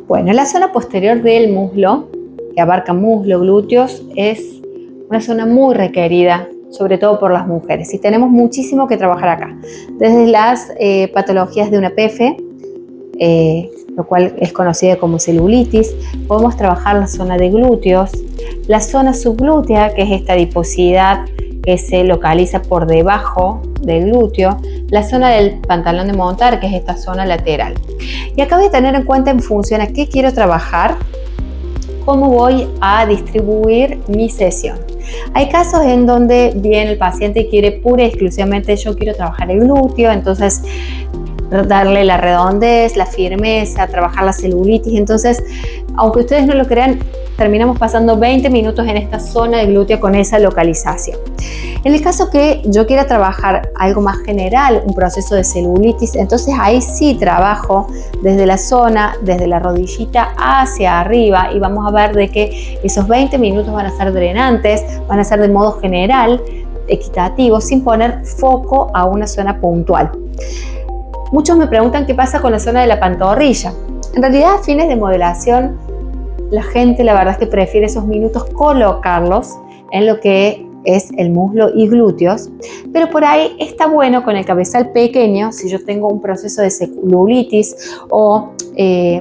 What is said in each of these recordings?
Bueno, la zona posterior del muslo, que abarca muslo, glúteos, es una zona muy requerida, sobre todo por las mujeres, y tenemos muchísimo que trabajar acá. Desde las patologías de una PF, lo cual es conocida como celulitis, podemos trabajar la zona de glúteos, la zona subglútea, que es esta adiposidad que se localiza por debajo del glúteo, la zona del pantalón de montar, que es esta zona lateral. Y acá voy a tener en cuenta en función a qué quiero trabajar, cómo voy a distribuir mi sesión. Hay casos en donde viene el paciente y quiere pura y exclusivamente yo quiero trabajar el glúteo, entonces darle la redondez, la firmeza, trabajar la celulitis. Entonces, aunque ustedes no lo crean, terminamos pasando 20 minutos en esta zona de glúteo con esa localización. En el caso que yo quiera trabajar algo más general, un proceso de celulitis, entonces ahí sí trabajo desde la zona, desde la rodillita hacia arriba, y vamos a ver de que esos 20 minutos van a ser drenantes, van a ser de modo general, equitativo, sin poner foco a una zona puntual. Muchos me preguntan qué pasa con la zona de la pantorrilla. En realidad, a fines de modelación, la gente, la verdad es que prefiere esos minutos colocarlos en lo que es el muslo y glúteos, pero por ahí está bueno con el cabezal pequeño, si yo tengo un proceso de celulitis o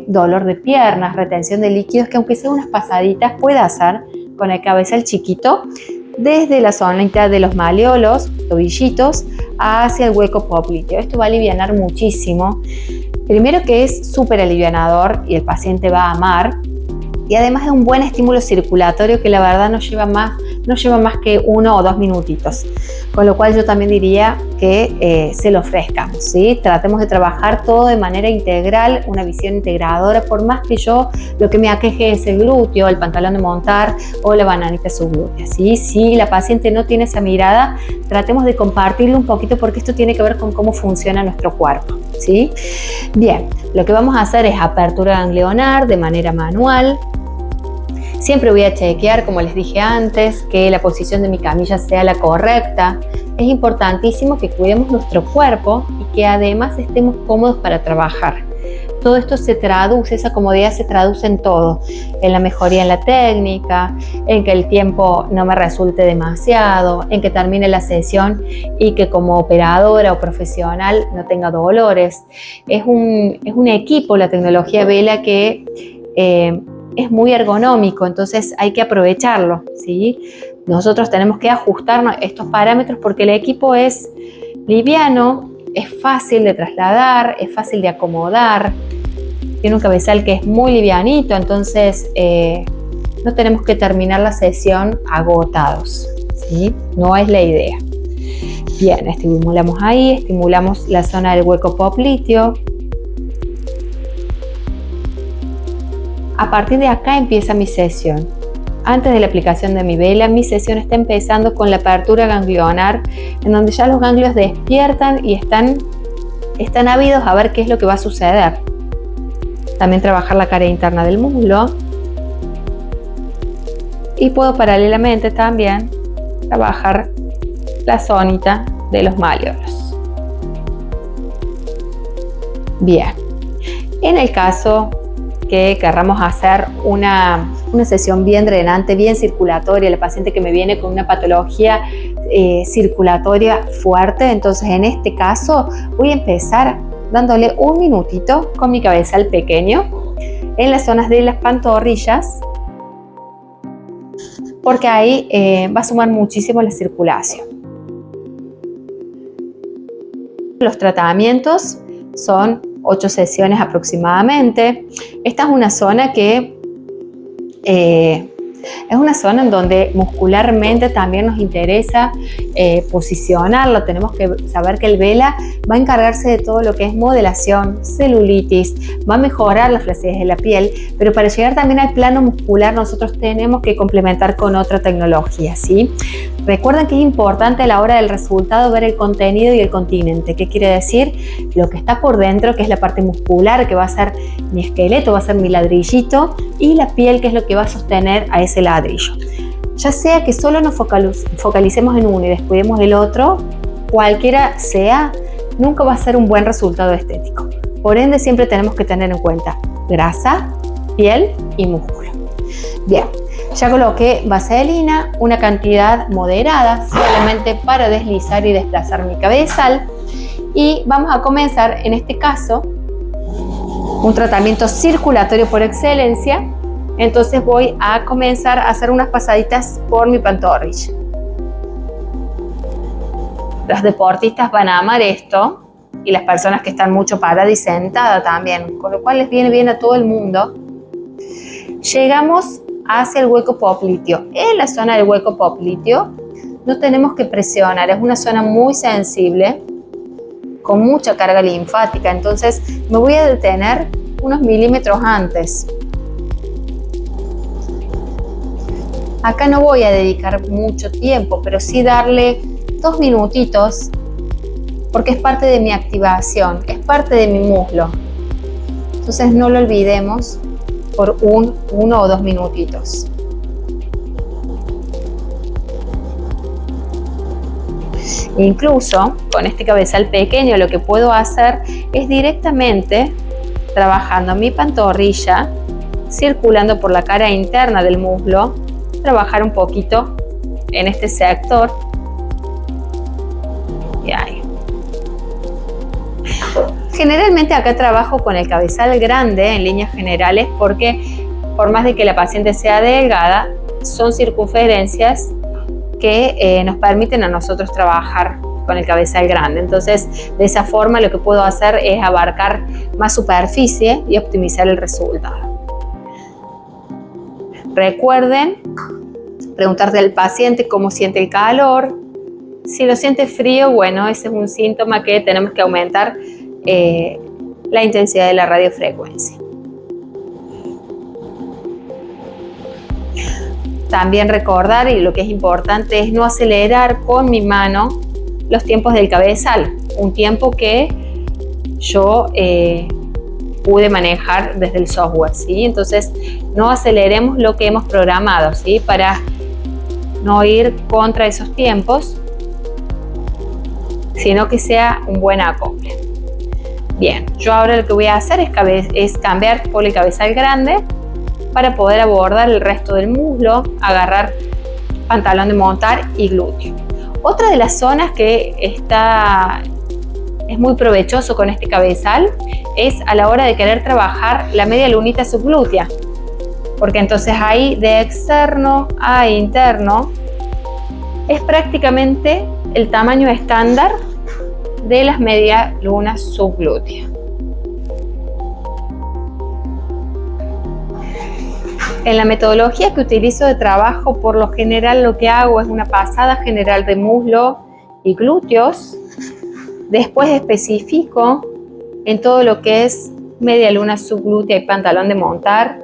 dolor de piernas, retención de líquidos, que aunque sea unas pasaditas pueda hacer con el cabezal chiquito, desde la zona de los maleolos, tobillitos, hacia el hueco popliteo. Esto va a alivianar muchísimo. Primero, que es súper alivianador y el paciente va a amar. Y además es un buen estímulo circulatorio que la verdad no lleva más que 1 o 2 minutitos. Con lo cual yo también diría que se lo ofrezcamos, ¿sí? Tratemos de trabajar todo de manera integral, una visión integradora, por más que yo lo que me aqueje es el glúteo, el pantalón de montar o la bananita subglútea, ¿sí? Si la paciente no tiene esa mirada, tratemos de compartirlo un poquito, porque esto tiene que ver con cómo funciona nuestro cuerpo, ¿sí? Bien, lo que vamos a hacer es apertura ganglionar de manera manual. Siempre voy a chequear, como les dije antes, que la posición de mi camilla sea la correcta. Es importantísimo que cuidemos nuestro cuerpo y que además estemos cómodos para trabajar. Todo esto se traduce, esa comodidad se traduce en todo, en la mejoría en la técnica, en que el tiempo no me resulte demasiado, en que termine la sesión y que como operadora o profesional no tenga dolores. Es un equipo, la tecnología Vela, que es muy ergonómico, entonces hay que aprovecharlo, ¿sí? Nosotros tenemos que ajustarnos estos parámetros porque el equipo es liviano, es fácil de trasladar, es fácil de acomodar, tiene un cabezal que es muy livianito, entonces no tenemos que terminar la sesión agotados, ¿sí? No es la idea. Bien, estimulamos ahí, estimulamos la zona del hueco popliteo. A partir de acá empieza mi sesión. Antes de la aplicación de mi vela, mi sesión está empezando con la apertura ganglionar, en donde ya los ganglios despiertan y están ávidos a ver qué es lo que va a suceder. También trabajar la cara interna del muslo. Y puedo paralelamente también trabajar la zonita de los maleolos. Bien. En el caso que querramos hacer una sesión bien drenante, bien circulatoria, la paciente que me viene con una patología circulatoria fuerte, entonces en este caso voy a empezar dándole un minutito con mi cabezal pequeño en las zonas de las pantorrillas, porque ahí va a sumar muchísimo la circulación. Los tratamientos son 8 sesiones aproximadamente. Esta es una zona que es una zona en donde muscularmente también nos interesa posicionarlo. Tenemos que saber que el Vela va a encargarse de todo lo que es modelación, celulitis, va a mejorar la flacidez de la piel, pero para llegar también al plano muscular nosotros tenemos que complementar con otra tecnología, ¿sí? Recuerden que es importante a la hora del resultado ver el contenido y el continente. ¿Qué quiere decir? Lo que está por dentro, que es la parte muscular, que va a ser mi esqueleto, va a ser mi ladrillito, y la piel, que es lo que va a sostener a ese ladrillo. Ya sea que solo nos focalicemos en uno y descuidemos el otro, cualquiera sea, nunca va a ser un buen resultado estético. Por ende, siempre tenemos que tener en cuenta grasa, piel y músculo. Bien, ya coloqué vaselina, una cantidad moderada, solamente para deslizar y desplazar mi cabezal. Y vamos a comenzar, en este caso, un tratamiento circulatorio por excelencia. Entonces voy a comenzar a hacer unas pasaditas por mi pantorrilla. Los deportistas van a amar esto y las personas que están mucho paradas y sentadas también, con lo cual les viene bien a todo el mundo. Llegamos hacia el hueco popliteo. En la zona del hueco popliteo no tenemos que presionar, es una zona muy sensible, con mucha carga linfática, entonces me voy a detener unos milímetros antes. Acá no voy a dedicar mucho tiempo, pero sí darle 2 minutitos, porque es parte de mi activación, es parte de mi muslo. Entonces no lo olvidemos por 1 o 2 minutitos. Incluso con este cabezal pequeño lo que puedo hacer es directamente trabajando mi pantorrilla, circulando por la cara interna del muslo, trabajar un poquito en este sector. Y ahí. Generalmente acá trabajo con el cabezal grande en líneas generales porque por más de que la paciente sea delgada, son circunferencias que nos permiten a nosotros trabajar con el cabezal grande. Entonces, de esa forma lo que puedo hacer es abarcar más superficie y optimizar el resultado. Recuerden preguntarle al paciente cómo siente el calor. Si lo siente frío, bueno, ese es un síntoma que tenemos que aumentar la intensidad de la radiofrecuencia. También recordar, y lo que es importante, es no acelerar con mi mano los tiempos del cabezal, un tiempo que yo pude manejar desde el software, ¿sí? Entonces no aceleremos lo que hemos programado, ¿sí? Para no ir contra esos tiempos, sino que sea un buen acople. Bien, yo ahora lo que voy a hacer es cambiar por el cabezal grande para poder abordar el resto del muslo, agarrar pantalón de montar y glúteo. Otra de las zonas que es muy provechoso con este cabezal es a la hora de querer trabajar la media lunita subglútea, porque entonces ahí de externo a interno es prácticamente el tamaño estándar de las medias lunas subglúteas. En la metodología que utilizo de trabajo, por lo general lo que hago es una pasada general de muslo y glúteos. Después especifico en todo lo que es media luna subglútea y pantalón de montar.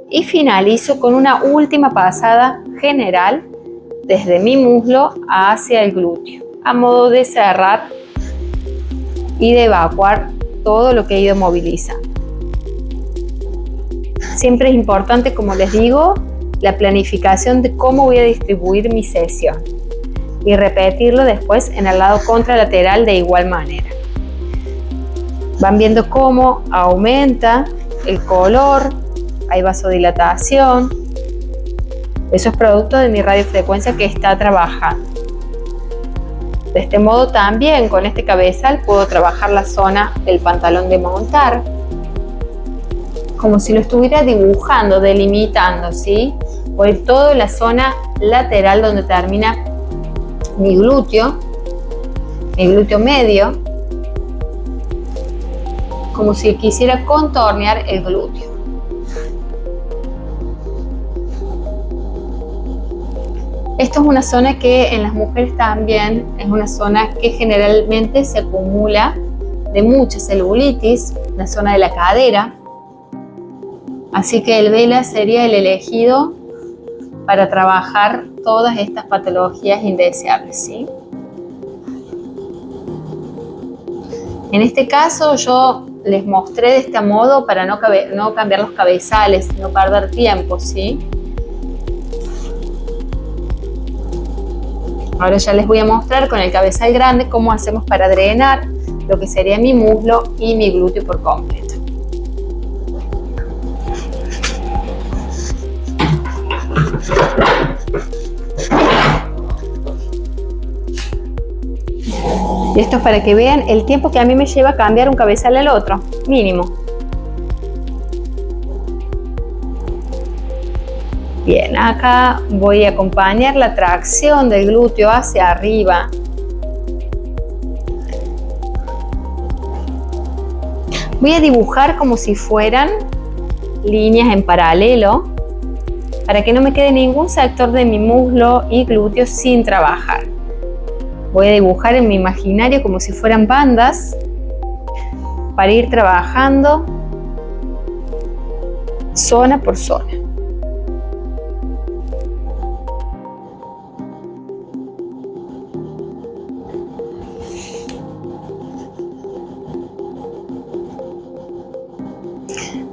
Y finalizo con una última pasada general desde mi muslo hacia el glúteo, a modo de cerrar y de evacuar todo lo que he ido movilizando. Siempre es importante, como les digo, la planificación de cómo voy a distribuir mi sesión y repetirlo después en el lado contralateral de igual manera. Van viendo cómo aumenta el color, hay vasodilatación. Eso es producto de mi radiofrecuencia que está trabajando. De este modo también con este cabezal puedo trabajar la zona del pantalón de montar, como si lo estuviera dibujando, delimitando, ¿sí? Voy a ir todo en la zona lateral donde termina mi glúteo medio, como si quisiera contornear el glúteo. Esto es una zona que en las mujeres también es una zona que generalmente se acumula de mucha celulitis, la zona de la cadera. Así que el vela sería el elegido para trabajar todas estas patologías indeseables, ¿sí? En este caso yo les mostré de este modo para no cambiar los cabezales, no perder tiempo, ¿sí? Ahora ya les voy a mostrar con el cabezal grande cómo hacemos para drenar lo que sería mi muslo y mi glúteo por completo. Y esto es para que vean el tiempo que a mí me lleva cambiar un cabezal al otro, mínimo. Bien, acá voy a acompañar la tracción del glúteo hacia arriba. Voy a dibujar como si fueran líneas en paralelo para que no me quede ningún sector de mi muslo y glúteo sin trabajar. Voy a dibujar en mi imaginario como si fueran bandas para ir trabajando zona por zona.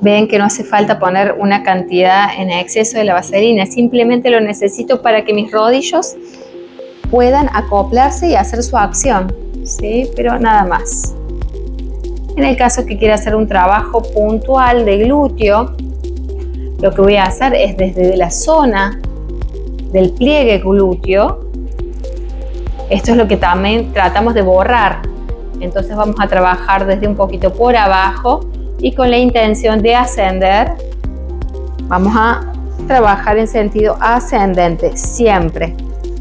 Ven que no hace falta poner una cantidad en exceso de la vaselina, simplemente lo necesito para que mis rodillos puedan acoplarse y hacer su acción, ¿sí? Pero nada más. En el caso que quiera hacer un trabajo puntual de glúteo, lo que voy a hacer es desde la zona del pliegue glúteo. Esto es lo que también tratamos de borrar. Entonces vamos a trabajar desde un poquito por abajo y con la intención de ascender, vamos a trabajar en sentido ascendente, siempre.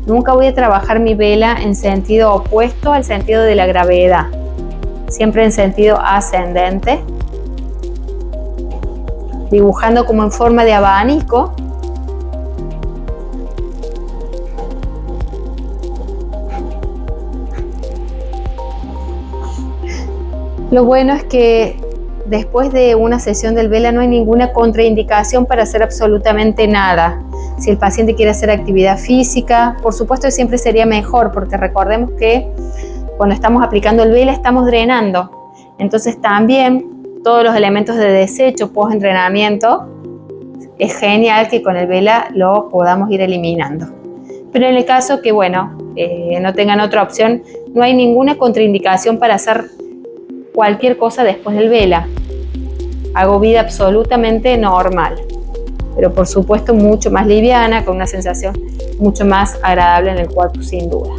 Nunca voy a trabajar mi vela en sentido opuesto al sentido de la gravedad, siempre en sentido ascendente, dibujando como en forma de abanico. Lo bueno es que después de una sesión del vela no hay ninguna contraindicación para hacer absolutamente nada. Si el paciente quiere hacer actividad física, por supuesto siempre sería mejor, porque recordemos que cuando estamos aplicando el vela estamos drenando. Entonces también todos los elementos de desecho post-entrenamiento es genial que con el vela lo podamos ir eliminando. Pero en el caso que no tengan otra opción, no hay ninguna contraindicación para hacer cualquier cosa después del vela. Hago vida absolutamente normal, pero por supuesto mucho más liviana, con una sensación mucho más agradable en el cuerpo sin duda.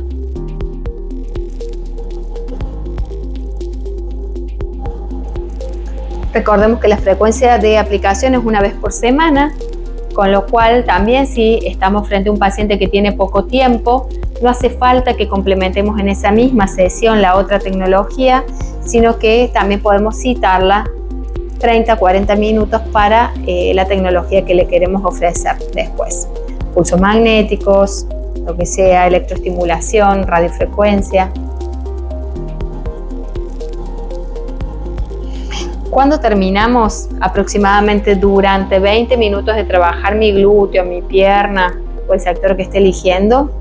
Recordemos que la frecuencia de aplicación es una vez por semana, con lo cual también si estamos frente a un paciente que tiene poco tiempo, no hace falta que complementemos en esa misma sesión la otra tecnología, sino que también podemos citarla 30 a 40 minutos para la tecnología que le queremos ofrecer después. Pulsos magnéticos, lo que sea, electroestimulación, radiofrecuencia. Cuando terminamos, aproximadamente durante 20 minutos de trabajar mi glúteo, mi pierna o el sector que esté eligiendo,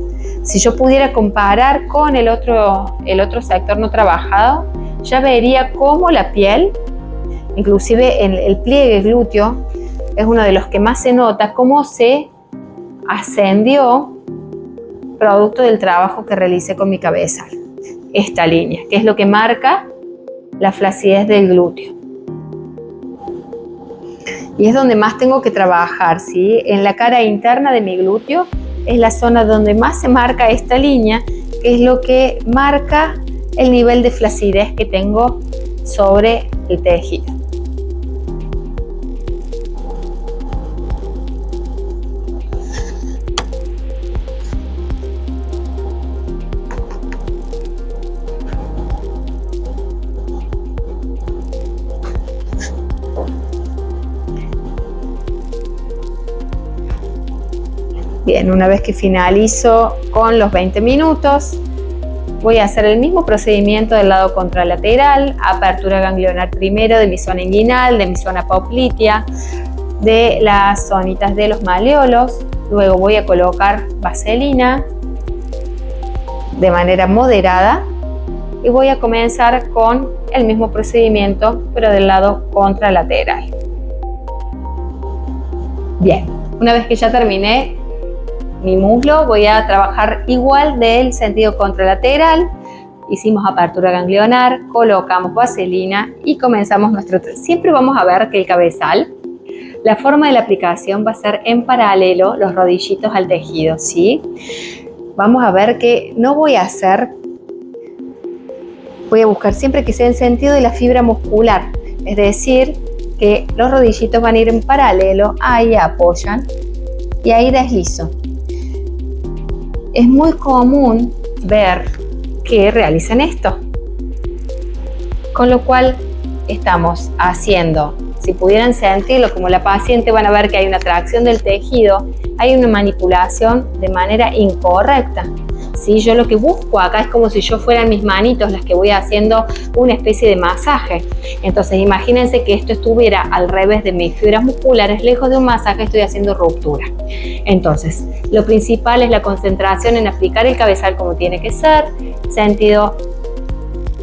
si yo pudiera comparar con el otro sector no trabajado, ya vería cómo la piel, inclusive en el pliegue glúteo, es uno de los que más se nota cómo se ascendió producto del trabajo que realicé con mi cabeza. Esta línea, que es lo que marca la flacidez del glúteo. Y es donde más tengo que trabajar, ¿sí? En la cara interna de mi glúteo es la zona donde más se marca esta línea, que es lo que marca el nivel de flacidez que tengo sobre el tejido. Bien, una vez que finalizo con los 20 minutos, voy a hacer el mismo procedimiento del lado contralateral, apertura ganglionar primero de mi zona inguinal, de mi zona poplitea, de las zonitas de los maleolos. Luego voy a colocar vaselina de manera moderada y voy a comenzar con el mismo procedimiento, pero del lado contralateral. Bien, una vez que ya terminé mi muslo, voy a trabajar igual del sentido contralateral hicimos apertura ganglionar, colocamos vaselina y comenzamos nuestro... Siempre vamos a ver que el cabezal, la forma de la aplicación va a ser en paralelo los rodillitos al tejido, ¿sí? Vamos a ver que no voy a hacer... Voy a buscar siempre que sea en sentido de la fibra muscular, es decir, que los rodillitos van a ir en paralelo, ahí apoyan y ahí deslizo. Es muy común ver que realizan esto, con lo cual estamos haciendo, si pudieran sentirlo como la paciente, van a ver que hay una tracción del tejido, hay una manipulación de manera incorrecta. ¿Sí? Yo lo que busco acá es como si yo fueran mis manitos las que voy haciendo una especie de masaje. Entonces imagínense que esto estuviera al revés de mis fibras musculares, lejos de un masaje estoy haciendo ruptura. Entonces lo principal es la concentración en aplicar el cabezal como tiene que ser, sentido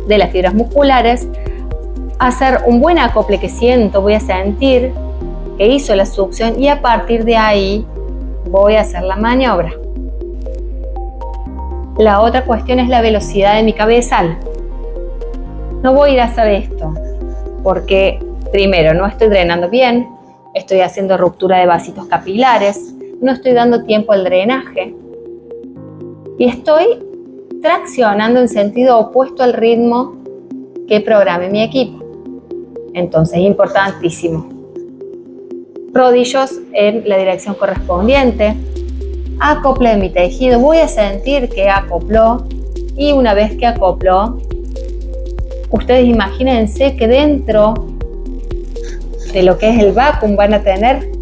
de las fibras musculares, hacer un buen acople que siento, voy a sentir que hizo la succión y a partir de ahí voy a hacer la maniobra. La otra cuestión es la velocidad de mi cabezal. No voy a ir a hacer esto porque primero no estoy drenando bien, estoy haciendo ruptura de vasitos capilares, no estoy dando tiempo al drenaje y estoy traccionando en sentido opuesto al ritmo que programe mi equipo. Entonces es importantísimo. Rodillos en la dirección correspondiente. Acople de mi tejido, voy a sentir que acopló y una vez que acopló, ustedes imagínense que dentro de lo que es el vacuum van a tener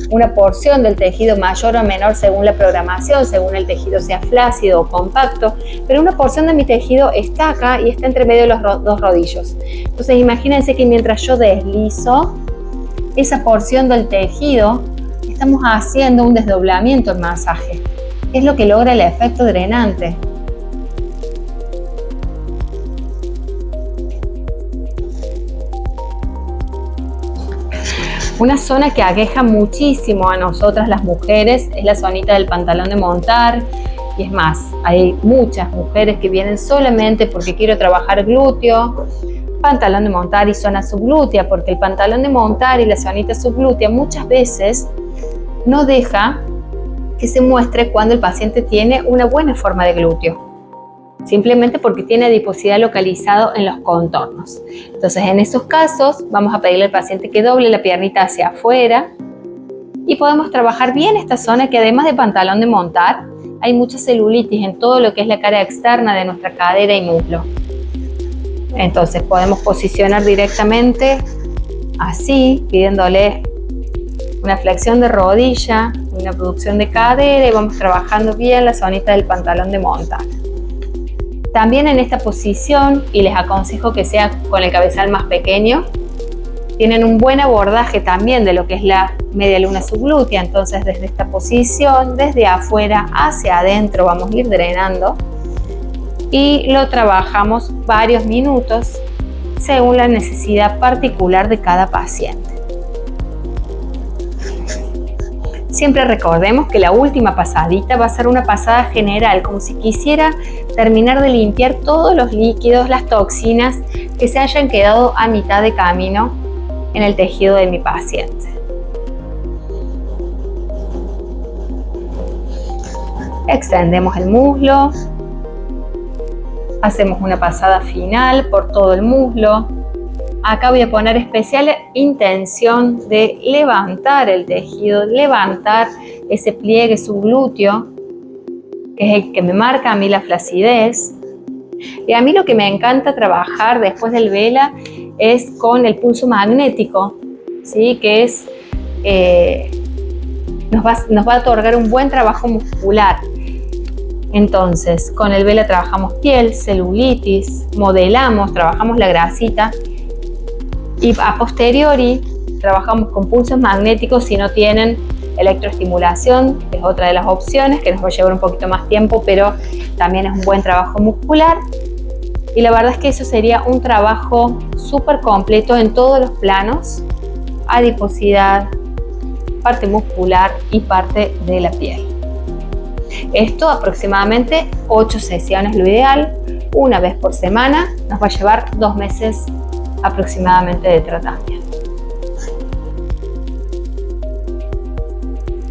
una porción del tejido mayor o menor según la programación, según el tejido sea flácido o compacto, pero una porción de mi tejido está acá y está entre medio de los dos rodillos. Entonces imagínense que mientras yo deslizo esa porción del tejido, estamos haciendo un desdoblamiento en masaje. Es lo que logra el efecto drenante. Una zona que aqueja muchísimo a nosotras las mujeres es la zonita del pantalón de montar. Y es más, hay muchas mujeres que vienen solamente porque quiero trabajar glúteo, pantalón de montar y zona subglútea, porque el pantalón de montar y la zonita subglútea muchas veces no deja que se muestre cuando el paciente tiene una buena forma de glúteo, simplemente porque tiene adiposidad localizado en los contornos. Entonces en esos casos vamos a pedirle al paciente que doble la piernita hacia afuera y podemos trabajar bien esta zona que además de pantalón de montar hay mucha celulitis en todo lo que es la cara externa de nuestra cadera y muslo. Entonces podemos posicionar directamente así, pidiéndole una flexión de rodilla, una abducción de cadera y vamos trabajando bien la zonita del pantalón de montar. También en esta posición, y les aconsejo que sea con el cabezal más pequeño, tienen un buen abordaje también de lo que es la media luna subglútea. Entonces desde esta posición, desde afuera hacia adentro vamos a ir drenando y lo trabajamos varios minutos según la necesidad particular de cada paciente. Siempre recordemos que la última pasadita va a ser una pasada general, como si quisiera terminar de limpiar todos los líquidos, las toxinas que se hayan quedado a mitad de camino en el tejido de mi paciente. Extendemos el muslo, hacemos una pasada final por todo el muslo. Acá voy a poner especial intención de levantar el tejido, levantar ese pliegue subglúteo, que es el que me marca a mí la flacidez. Y a mí lo que me encanta trabajar después del vela es con el pulso magnético, ¿sí? Que es, nos va a otorgar un buen trabajo muscular. Entonces, con el vela trabajamos piel, celulitis, modelamos, trabajamos la grasita. Y a posteriori trabajamos con pulsos magnéticos si no tienen electroestimulación, que es otra de las opciones que nos va a llevar un poquito más tiempo, pero también es un buen trabajo muscular. Y la verdad es que eso sería un trabajo súper completo en todos los planos: adiposidad, parte muscular y parte de la piel. Esto aproximadamente 8 sesiones lo ideal. una vez por semana nos va a llevar 2 meses aproximadamente de tratamiento.